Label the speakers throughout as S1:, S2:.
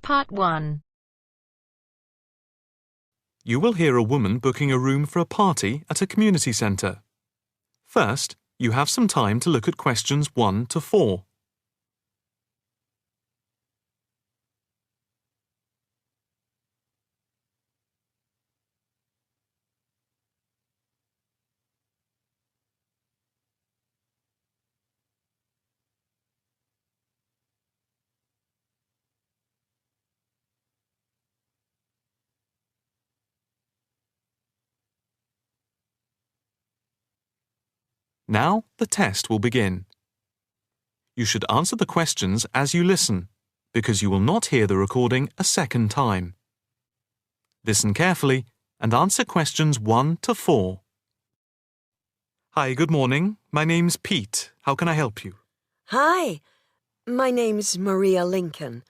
S1: Part 1.
S2: You will hear a woman booking a room for a party at a community centre. First, you have some time to look at questions 1 to 4. Now the test will begin. You should answer the questions as you listen, because you will not hear the recording a second time. Listen carefully and answer questions 1 to 4. Hi, good morning. My name's Pete. How can I help you?
S3: Hi, my name's Maria Lincoln.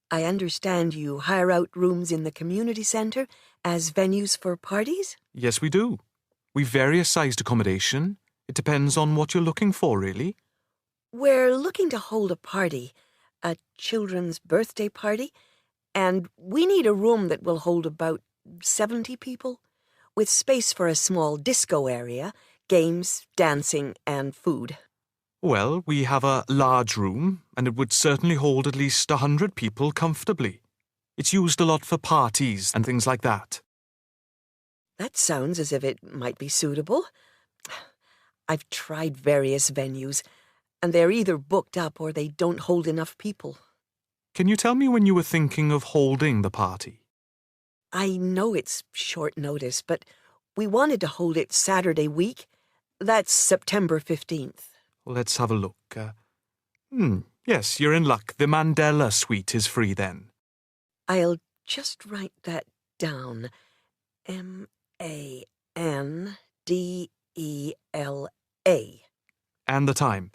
S3: I understand you hire out rooms in the community centre as venues for parties?
S2: Yes, we do. We've various sized accommodation. It depends on what you're looking for, really.
S3: We're looking to hold a party, a children's birthday party, and we need a room that will hold about 70 people, with space for a small disco area, games, dancing, and food.
S2: Well, we have a large room, and it would certainly hold at least 100 people comfortably. It's used a lot for parties and things like that.
S3: That sounds as if it might be suitable. I've tried various venues, and they're either booked up or they don't hold enough people.
S2: Can you tell me when you were thinking of holding the party?
S3: I know it's short notice, but we wanted to hold it Saturday week. That's September 15th.
S2: Let's have a look. Yes, you're in luck. The Mandela suite is free then.
S3: I'll just write that down. Mandela.
S2: And the time.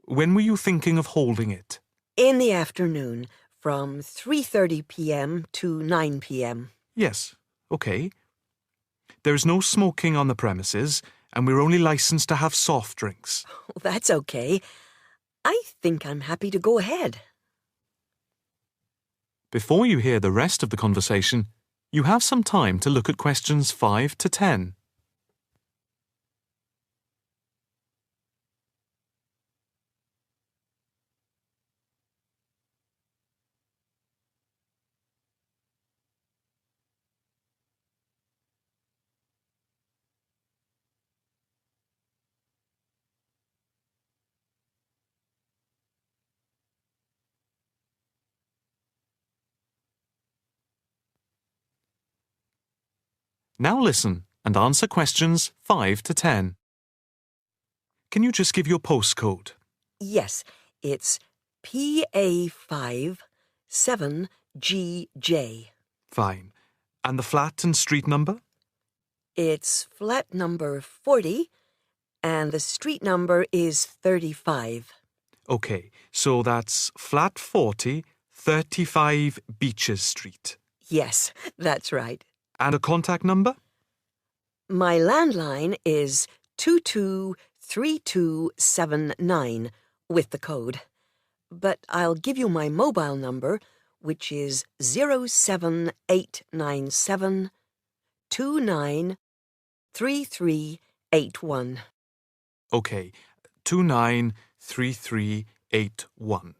S2: When were you thinking of holding it?
S3: In the afternoon, from 3:30 p.m. to 9 p.m.
S2: Yes, okay. There's no smoking on the premises, and we're only licensed to have soft drinks.
S3: Oh, that's okay. I think I'm happy to go ahead.
S2: Before you hear the rest of the conversation, you have some time to look at questions 5 to 10. Now listen and answer questions 5 to 10. Can you just give your postcode?
S3: Yes, it's PA5 7GJ.
S2: Fine. And the flat and street number?
S3: It's flat number 40, and the street number is 35.
S2: Okay, so that's flat 40, 35 Beaches Street.
S3: Yes, that's right.
S2: And a contact number?
S3: My landline is 223279 with the code. But I'll give you my mobile number, which is 07897 293381.
S2: Okay, 293381.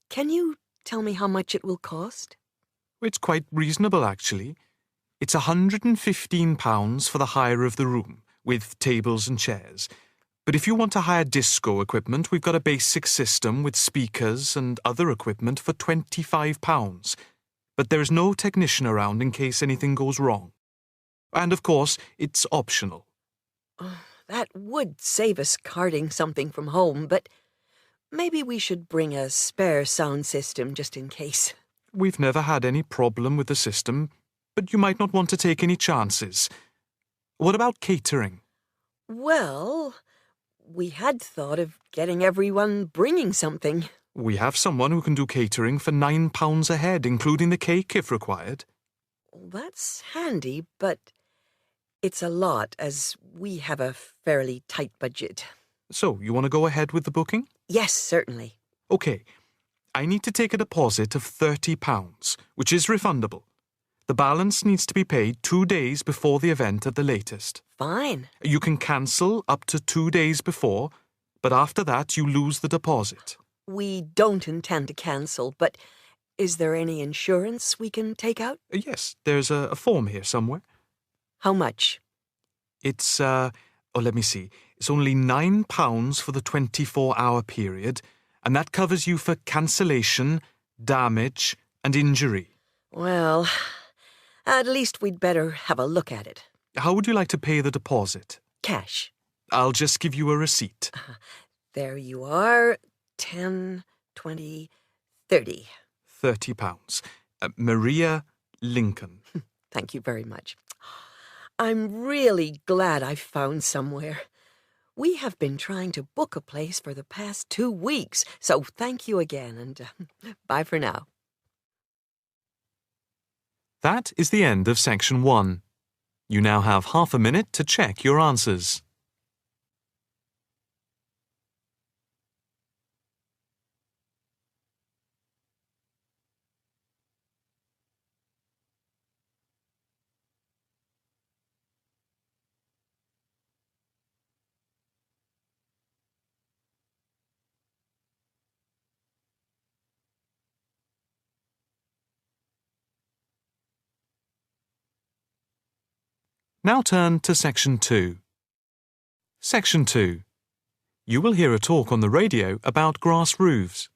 S3: Can you tell me how much it will cost?
S2: It's quite reasonable, actually. It's £115 for the hire of the room, with tables and chairs. But if you want to hire disco equipment, we've got a basic system with speakers and other equipment for £25. But there is no technician around in case anything goes wrong. And of course, it's optional.
S3: That would save us carting something from home, but maybe we should bring a spare sound system just in case.
S2: We've never had any problem with the system, but you might not want to take any chances. What about catering?
S3: Well, we had thought of getting everyone bringing something.
S2: We have someone who can do catering for £9 a head, including the cake if required.
S3: That's handy, but it's a lot as we have a fairly tight budget.
S2: So, you want to go ahead with the booking?
S3: Yes, certainly.
S2: OK. I need to take a deposit of £30, which is refundable. The balance needs to be paid 2 days before the event at the latest.
S3: Fine.
S2: You can cancel up to 2 days before, but after that you lose the deposit.
S3: We don't intend to cancel, but is there any insurance we can take out?
S2: Yes, there's a form here somewhere.
S3: How much?
S2: It's, let me see. It's only £9 for the 24-hour period, and that covers you for cancellation, damage, and injury.
S3: Well, at least we'd better have a look at it.
S2: How would you like to pay the deposit?
S3: Cash.
S2: I'll just give you a receipt.
S3: There you are. 10, 20, 30.
S2: £30. Maria Lincoln.
S3: Thank you very much. I'm really glad I found somewhere. We have been trying to book a place for the past 2 weeks, so thank you again, and bye for now.
S2: That is the end of section 1. You now have half a minute to check your answers. Now turn to Section 2. Section 2. You will hear a talk on the radio about grass roofs.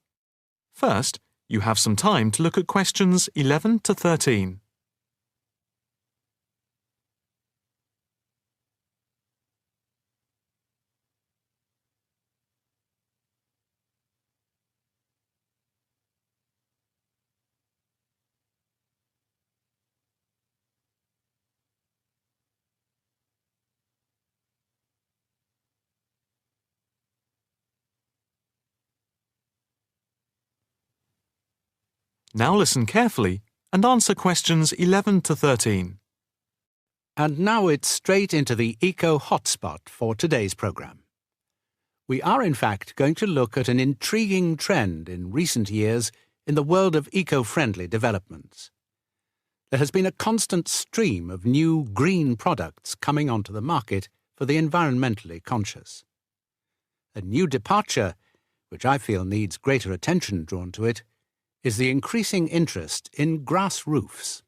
S2: First, you have some time to look at questions 11 to 13. Now listen carefully and answer questions 11 to 13.
S1: And now it's straight into the eco hotspot for today's programme. We are in fact going to look at an intriguing trend in recent years in the world of eco-friendly developments. There has been a constant stream of new green products coming onto the market for the environmentally conscious. A new departure, which I feel needs greater attention drawn to it, is the increasing interest in grass roofs.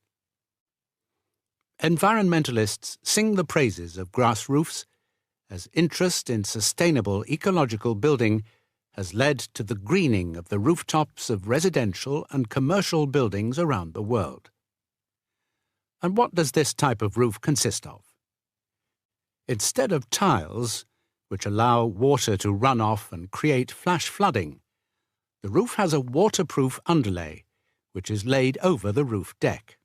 S1: Environmentalists sing the praises of grass roofs as interest in sustainable ecological building has led to the greening of the rooftops of residential and commercial buildings around the world. And what does this type of roof consist of? Instead of tiles, which allow water to run off and create flash flooding, the roof has a waterproof underlay, which is laid over the roof deck.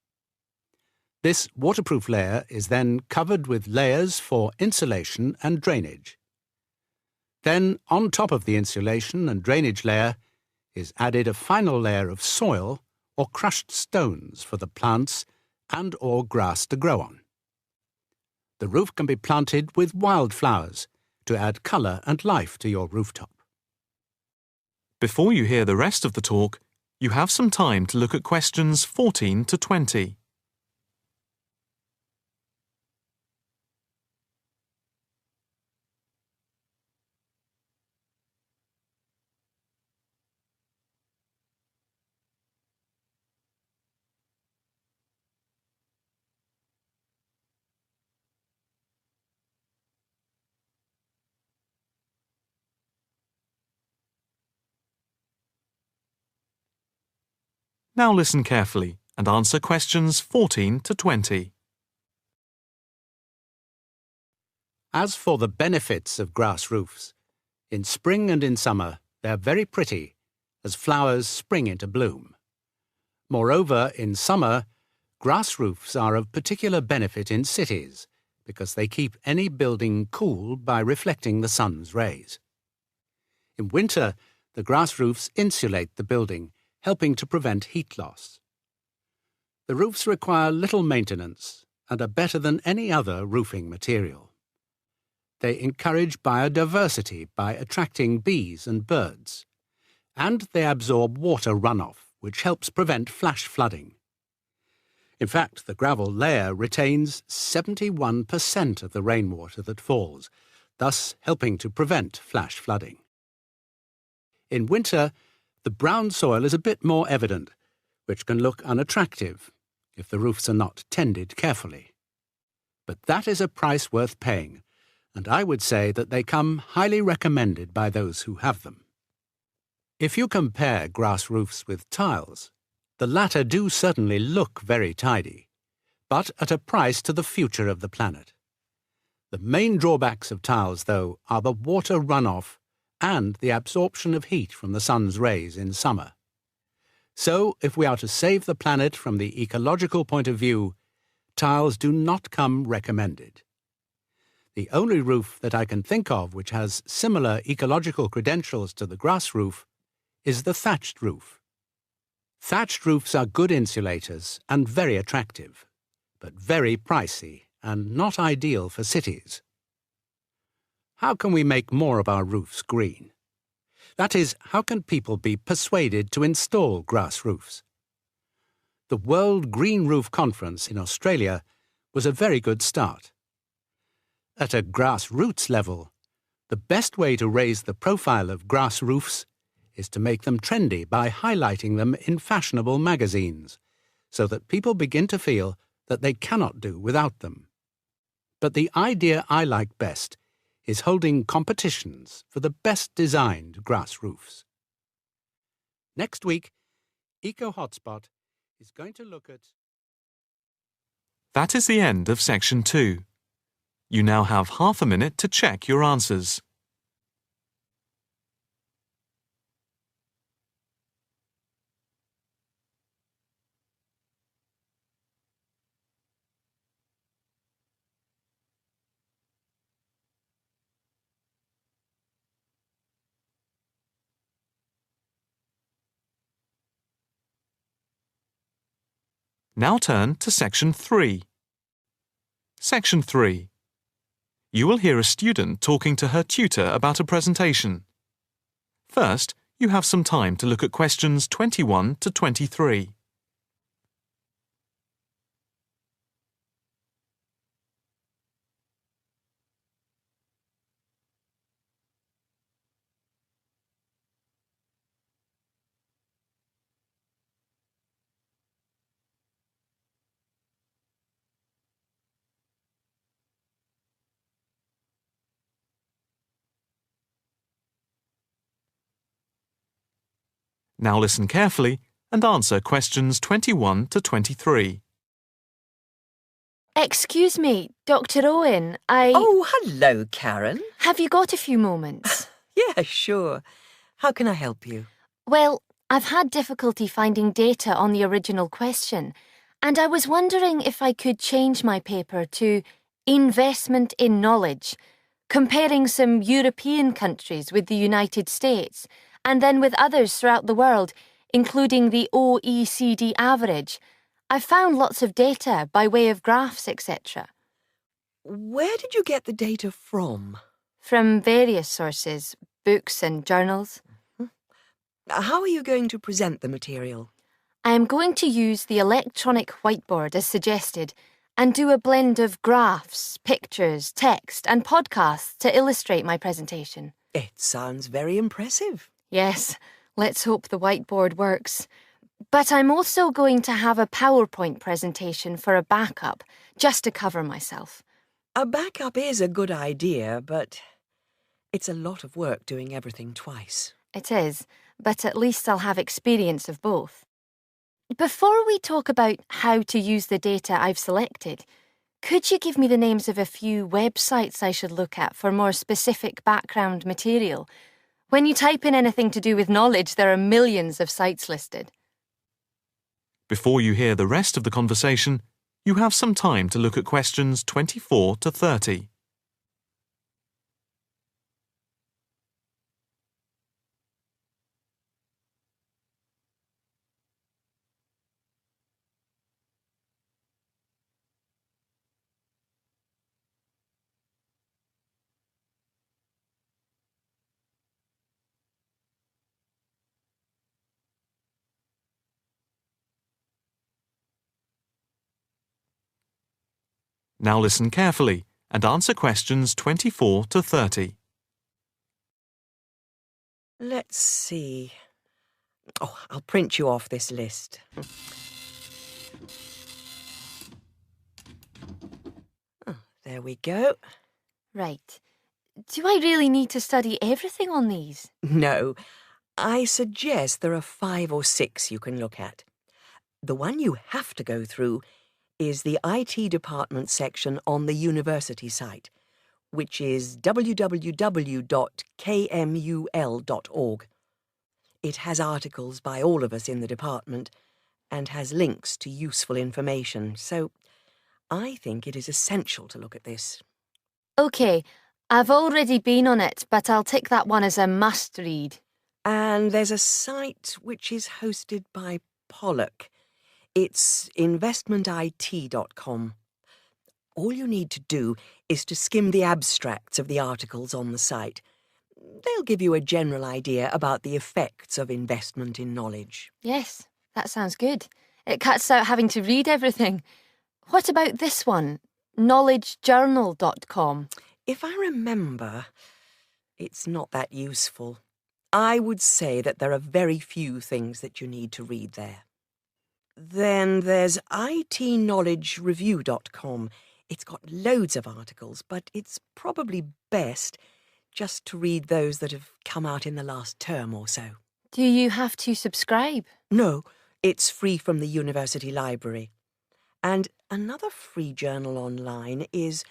S1: This waterproof layer is then covered with layers for insulation and drainage. Then, on top of the insulation and drainage layer, is added a final layer of soil or crushed stones for the plants and/or grass to grow on. The roof can be planted with wildflowers to add colour and life to your rooftop.
S2: Before you hear the rest of the talk, you have some time to look at questions 14 to 20. Now listen carefully and answer questions 14 to 20.
S1: As for the benefits of grass roofs, in spring and in summer they're very pretty as flowers spring into bloom. Moreover, in summer, grass roofs are of particular benefit in cities because they keep any building cool by reflecting the sun's rays. In winter, the grass roofs insulate the building, helping to prevent heat loss. The roofs require little maintenance and are better than any other roofing material. They encourage biodiversity by attracting bees and birds, and they absorb water runoff, which helps prevent flash flooding. In fact, the gravel layer retains 71% of the rainwater that falls, thus helping to prevent flash flooding. In winter, the brown soil is a bit more evident, which can look unattractive if the roofs are not tended carefully. But that is a price worth paying, and I would say that they come highly recommended by those who have them. If you compare grass roofs with tiles, the latter do certainly look very tidy, but at a price to the future of the planet. The main drawbacks of tiles, though, are the water runoff and the absorption of heat from the sun's rays in summer. So, if we are to save the planet from the ecological point of view, tiles do not come recommended. The only roof that I can think of which has similar ecological credentials to the grass roof is the thatched roof. Thatched roofs are good insulators and very attractive, but very pricey and not ideal for cities. How can we make more of our roofs green? That is, how can people be persuaded to install grass roofs? The World Green Roof Conference in Australia was a very good start. At a grassroots level, the best way to raise the profile of grass roofs is to make them trendy by highlighting them in fashionable magazines, so that people begin to feel that they cannot do without them. But the idea I like best is holding competitions for the best designed grass roofs. Next week, Eco Hotspot is going to look at...
S2: That is the end of section 2. You now have half a minute to check your answers. Now turn to Section 3. Section 3. You will hear a student talking to her tutor about a presentation. First, you have some time to look at questions 21 to 23. Now listen carefully and answer questions 21 to 23.
S4: Excuse me, Dr. Owen,
S3: Oh, hello, Karen.
S4: Have you got a few moments?
S3: Yeah, sure. How can I help you?
S4: Well, I've had difficulty finding data on the original question, and I was wondering if I could change my paper to Investment in Knowledge, comparing some European countries with the United States, and then with others throughout the world, including the OECD average. I found lots of data by way of graphs, etc.
S3: Where did you get the data from?
S4: From various sources, books and journals.
S3: How are you going to present the material?
S4: I am going to use the electronic whiteboard as suggested and do a blend of graphs, pictures, text and podcasts to illustrate my presentation.
S3: It sounds very impressive.
S4: Yes, let's hope the whiteboard works. But I'm also going to have a PowerPoint presentation for a backup, just to cover myself.
S3: A backup is a good idea, but it's a lot of work doing everything twice.
S4: It is, but at least I'll have experience of both. Before we talk about how to use the data I've selected, could you give me the names of a few websites I should look at for more specific background material? When you type in anything to do with knowledge, there are millions of sites listed.
S2: Before you hear the rest of the conversation, you have some time to look at questions 24 to 30. Now listen carefully and answer questions 24 to 30.
S3: Let's see. Oh, I'll print you off this list. Oh, there we go.
S4: Right. Do I really need to study everything on these?
S3: No, I suggest there are 5 or 6 you can look at. The one you have to go through is the IT department section on the university site, which is www.kmul.org. It has articles by all of us in the department and has links to useful information, so I think it is essential to look at this.
S4: OK, I've already been on it, but I'll tick that one as a must-read.
S3: And there's a site which is hosted by Pollock. It's investmentit.com. All you need to do is to skim the abstracts of the articles on the site. They'll give you a general idea about the effects of investment in knowledge.
S4: Yes, that sounds good. It cuts out having to read everything. What about this one? knowledgejournal.com.
S3: If I remember, it's not that useful. I would say that there are very few things that you need to read there. Then there's itknowledgereview.com. It's got loads of articles, but it's probably best just to read those that have come out in the last term or so.
S4: Do you have to subscribe?
S3: No, it's free from the university library. And another free journal online is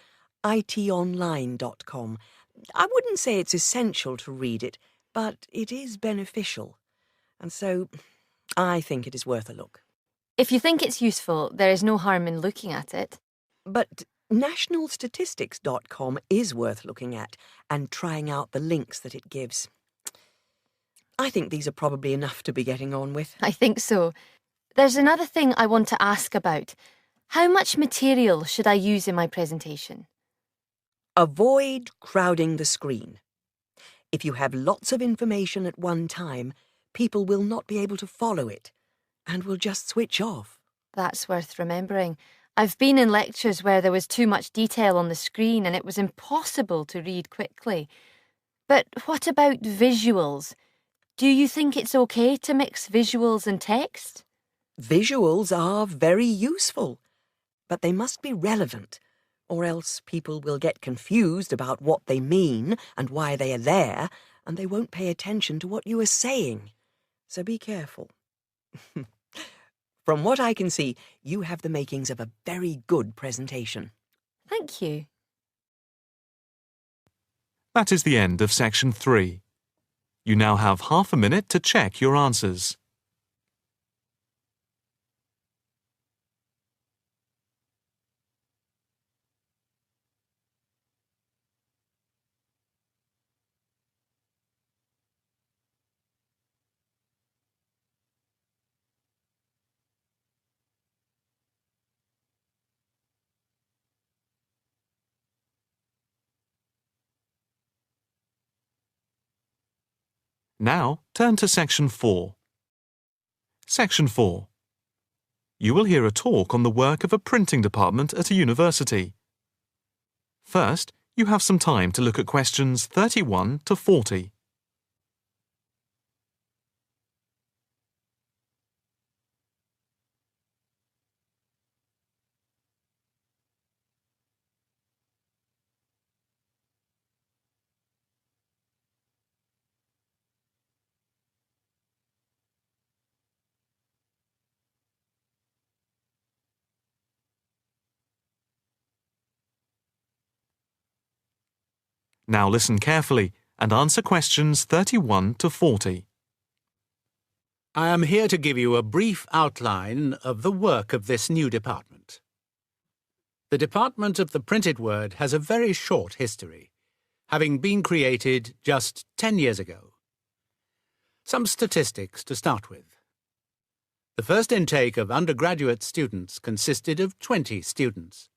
S3: itonline.com. I wouldn't say it's essential to read it, but it is beneficial. And so I think it is worth a look.
S4: If you think it's useful, there is no harm in looking at it.
S3: But nationalstatistics.com is worth looking at and trying out the links that it gives. I think these are probably enough to be getting on with.
S4: I think so. There's another thing I want to ask about. How much material should I use in my presentation?
S3: Avoid crowding the screen. If you have lots of information at one time, people will not be able to follow it and will just switch off.
S4: That's worth remembering. I've been in lectures where there was too much detail on the screen and it was impossible to read quickly. But what about visuals? Do you think it's okay to mix visuals and text?
S3: Visuals are very useful, but they must be relevant, or else people will get confused about what they mean and why they are there, and they won't pay attention to what you are saying. So be careful. From what I can see, you have the makings of a very good presentation.
S4: Thank you.
S2: That is the end of section 3. You now have half a minute to check your answers. Now, turn to Section 4. Section 4. You will hear a talk on the work of a printing department at a university. First, you have some time to look at questions 31 to 40. Now listen carefully and answer questions 31 to 40.
S1: I am here to give you a brief outline of the work of this new department. The Department of the Printed Word has a very short history, having been created just 10 years ago. Some statistics to start with. The first intake of undergraduate students consisted of 20 students,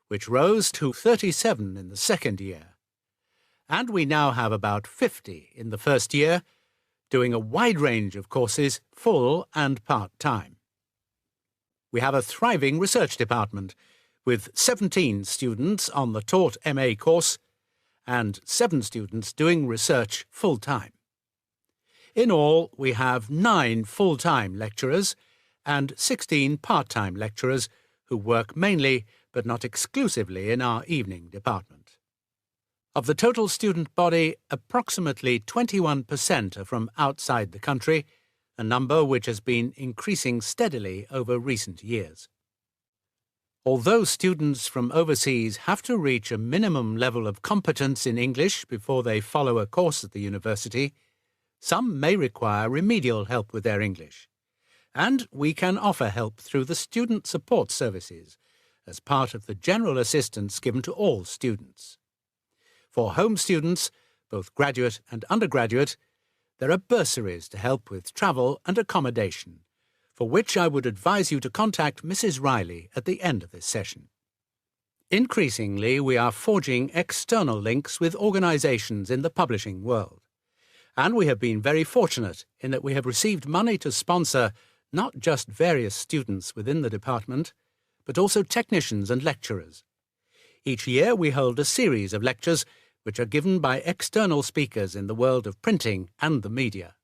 S1: which rose to 37 in the second year. And we now have about 50 in the first year, doing a wide range of courses, full and part-time. We have a thriving research department, with 17 students on the taught MA course and 7 students doing research full-time. In all, we have 9 full-time lecturers and 16 part-time lecturers who work mainly but not exclusively in our evening department. Of the total student body, approximately 21% are from outside the country, a number which has been increasing steadily over recent years. Although students from overseas have to reach a minimum level of competence in English before they follow a course at the university, some may require remedial help with their English, and we can offer help through the Student Support Services as part of the general assistance given to all students. For home students, both graduate and undergraduate, there are bursaries to help with travel and accommodation, for which I would advise you to contact Mrs. Riley at the end of this session. Increasingly, we are forging external links with organisations in the publishing world, and we have been very fortunate in that we have received money to sponsor not just various students within the department, but also technicians and lecturers. Each year we hold a series of lectures which are given by external speakers in the world of printing and the media.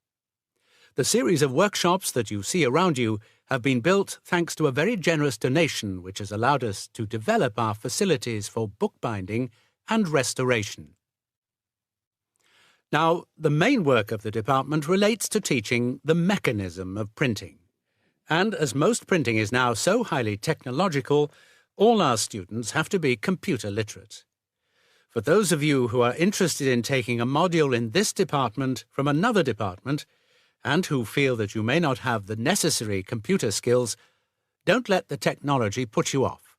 S1: The series of workshops that you see around you have been built thanks to a very generous donation which has allowed us to develop our facilities for bookbinding and restoration. Now, the main work of the department relates to teaching the mechanism of printing. And as most printing is now so highly technological, all our students have to be computer literate. For those of you who are interested in taking a module in this department from another department, and who feel that you may not have the necessary computer skills, don't let the technology put you off.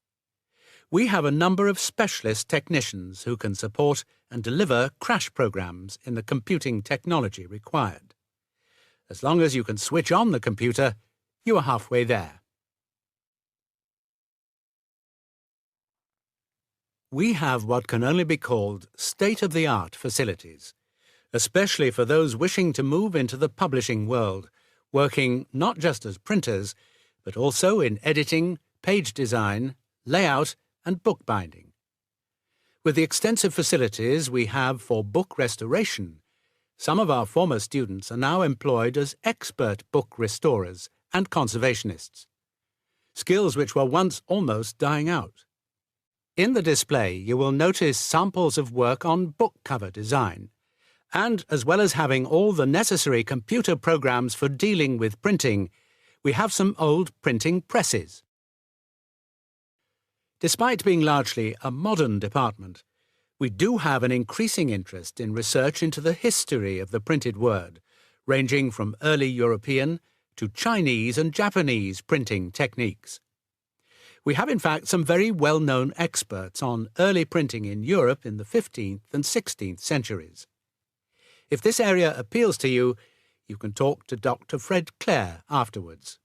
S1: We have a number of specialist technicians who can support and deliver crash programs in the computing technology required. As long as you can switch on the computer, you are halfway there. We have what can only be called state-of-the-art facilities, especially for those wishing to move into the publishing world, working not just as printers, but also in editing, page design, layout, and bookbinding. With the extensive facilities we have for book restoration, some of our former students are now employed as expert book restorers and conservationists, skills which were once almost dying out. In the display, you will notice samples of work on book cover design, and as well as having all the necessary computer programs for dealing with printing, we have some old printing presses. Despite being largely a modern department, we do have an increasing interest in research into the history of the printed word, ranging from early European to Chinese and Japanese printing techniques. We have in fact some very well-known experts on early printing in Europe in the 15th and 16th centuries. If this area appeals to you, you can talk to Dr. Fred Clare afterwards.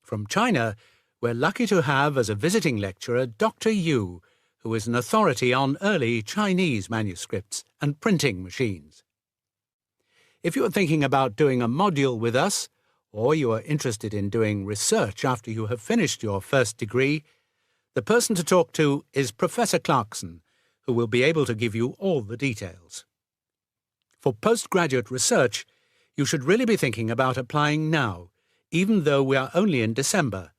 S1: From China, we're lucky to have as a visiting lecturer Dr. Yu, who is an authority on early Chinese manuscripts and printing machines. If you are thinking about doing a module with us, or you are interested in doing research after you have finished your first degree, the person to talk to is Professor Clarkson, who will be able to give you all the details. For postgraduate research, you should really be thinking about applying now, even though we are only in December,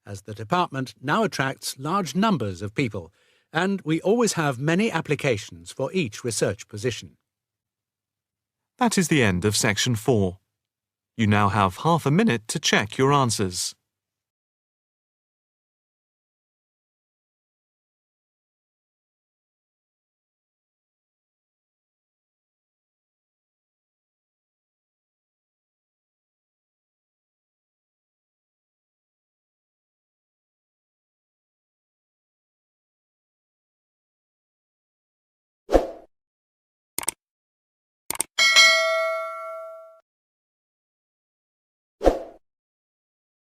S1: as the department now attracts large numbers of people, and we always have many applications for each research position.
S2: That is the end of section 4. You now have half a minute to check your answers.